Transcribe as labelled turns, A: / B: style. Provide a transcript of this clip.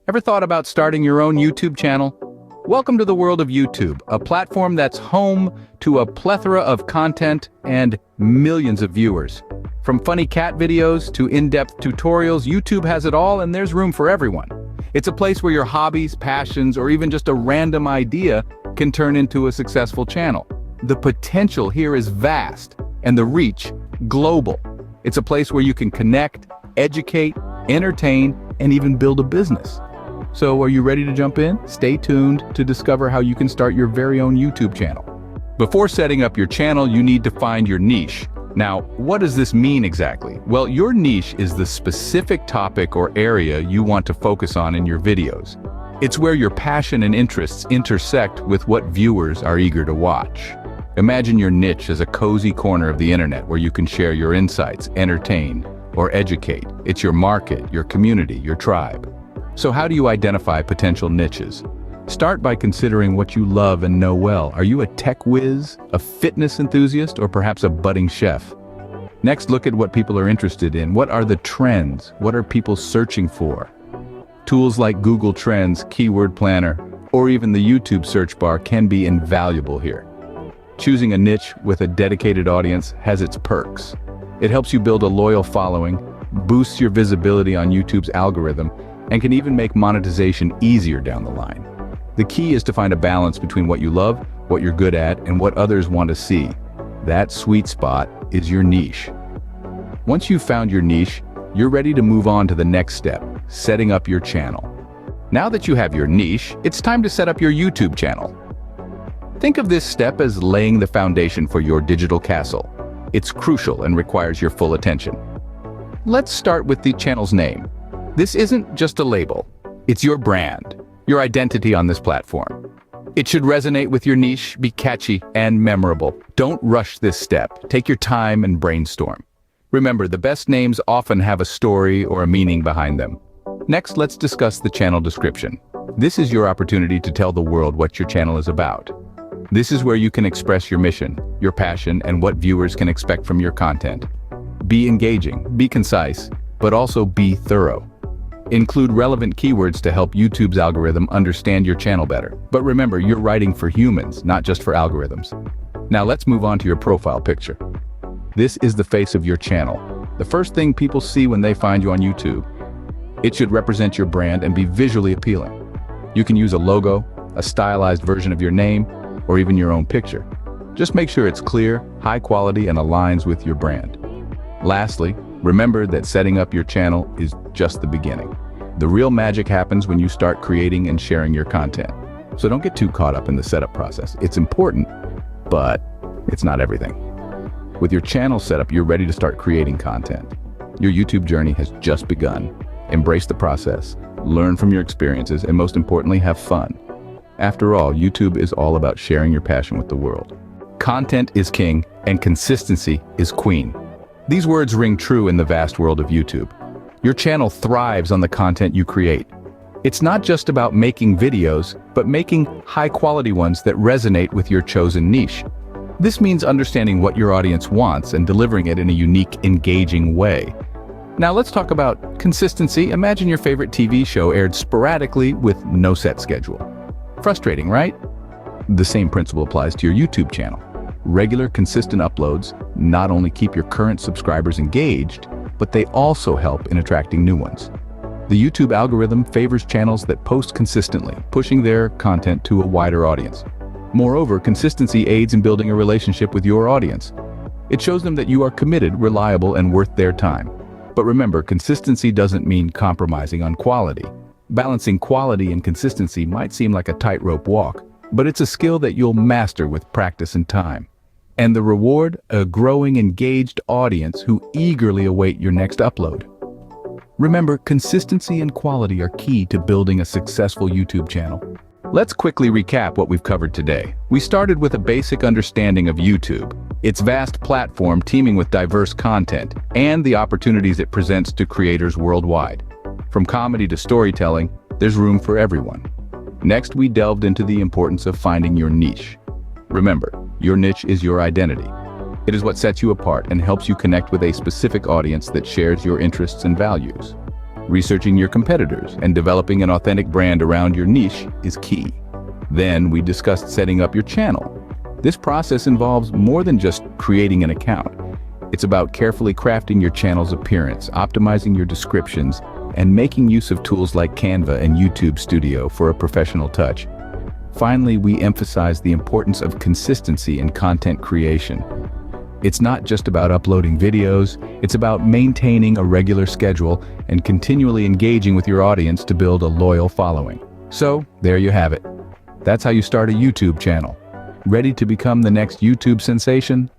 A: Ever thought about starting your own YouTube channel? Welcome to the world of YouTube, a platform that's home to a plethora of content and millions of viewers. From funny cat videos to in-depth tutorials, YouTube has it all and there's room for everyone. It's a place where your hobbies, passions, or even just a random idea can turn into a successful channel. The potential here is vast and the reach global. It's a place where you can connect, educate, entertain, and even build a business. So are you ready to jump in? Stay tuned to discover how you can start your very own YouTube channel. Before setting up your channel, you need to find your niche. Now, what does this mean exactly? Well, your niche is the specific topic or area you want to focus on in your videos. It's where your passion and interests intersect with what viewers are eager to watch. Imagine your niche as a cozy corner of the internet where you can share your insights, entertain, or educate. It's your market, your community, your tribe. So how do you identify potential niches? Start by considering what you love and know well. Are you a tech whiz, a fitness enthusiast, or perhaps a budding chef? Next, look at what people are interested in. What are the trends? What are people searching for? Tools like Google Trends, Keyword Planner, or even the YouTube search bar can be invaluable here. Choosing a niche with a dedicated audience has its perks. It helps you build a loyal following, boosts your visibility on YouTube's algorithm, and can even make monetization easier down the line. The key is to find a balance between what you love, what you're good at, and what others want to see. That sweet spot is your niche. Once you've found your niche, you're ready to move on to the next step, setting up your channel. Now that you have your niche, it's time to set up your YouTube channel. Think of this step as laying the foundation for your digital castle. It's crucial and requires your full attention. Let's start with the channel's name. This isn't just a label, it's your brand, your identity on this platform. It should resonate with your niche, be catchy and memorable. Don't rush this step. Take your time and brainstorm. Remember, the best names often have a story or a meaning behind them. Next, let's discuss the channel description. This is your opportunity to tell the world what your channel is about. This is where you can express your mission, your passion, and what viewers can expect from your content. Be engaging, be concise, but also be thorough. Include relevant keywords to help YouTube's algorithm understand your channel better. But remember, you're writing for humans, not just for algorithms. Now let's move on to your profile picture. This is the face of your channel. The first thing people see when they find you on YouTube. It should represent your brand and be visually appealing. You can use a logo, a stylized version of your name, or even your own picture. Just make sure it's clear, high quality, and aligns with your brand. Lastly, remember that setting up your channel is just the beginning. The real magic happens when you start creating and sharing your content. So don't get too caught up in the setup process. It's important, but it's not everything. With your channel set up, you're ready to start creating content. Your YouTube journey has just begun. Embrace the process, learn from your experiences, and most importantly, have fun. After all, YouTube is all about sharing your passion with the world. Content is king, and consistency is queen. These words ring true in the vast world of YouTube. Your channel thrives on the content you create. It's not just about making videos, but making high-quality ones that resonate with your chosen niche. This means understanding what your audience wants and delivering it in a unique, engaging way. Now let's talk about consistency. Imagine your favorite TV show aired sporadically with no set schedule. Frustrating, right? The same principle applies to your YouTube channel. Regular, consistent uploads not only keep your current subscribers engaged, but they also help in attracting new ones. The YouTube algorithm favors channels that post consistently, pushing their content to a wider audience. Moreover, consistency aids in building a relationship with your audience. It shows them that you are committed, reliable, and worth their time. But remember, consistency doesn't mean compromising on quality. Balancing quality and consistency might seem like a tightrope walk, but it's a skill that you'll master with practice and time. And the reward, a growing, engaged audience who eagerly await your next upload. Remember, consistency and quality are key to building a successful YouTube channel. Let's quickly recap what we've covered today. We started with a basic understanding of YouTube, its vast platform teeming with diverse content, and the opportunities it presents to creators worldwide. From comedy to storytelling, there's room for everyone. Next, we delved into the importance of finding your niche. Remember, your niche is your identity. It is what sets you apart and helps you connect with a specific audience that shares your interests and values. Researching your competitors and developing an authentic brand around your niche is key. Then we discussed setting up your channel. This process involves more than just creating an account. It's about carefully crafting your channel's appearance, optimizing your descriptions, and making use of tools like Canva and YouTube Studio for a professional touch. Finally, we emphasize the importance of consistency in content creation. It's not just about uploading videos, it's about maintaining a regular schedule and continually engaging with your audience to build a loyal following. So, there you have it. That's how you start a YouTube channel. Ready to become the next YouTube sensation?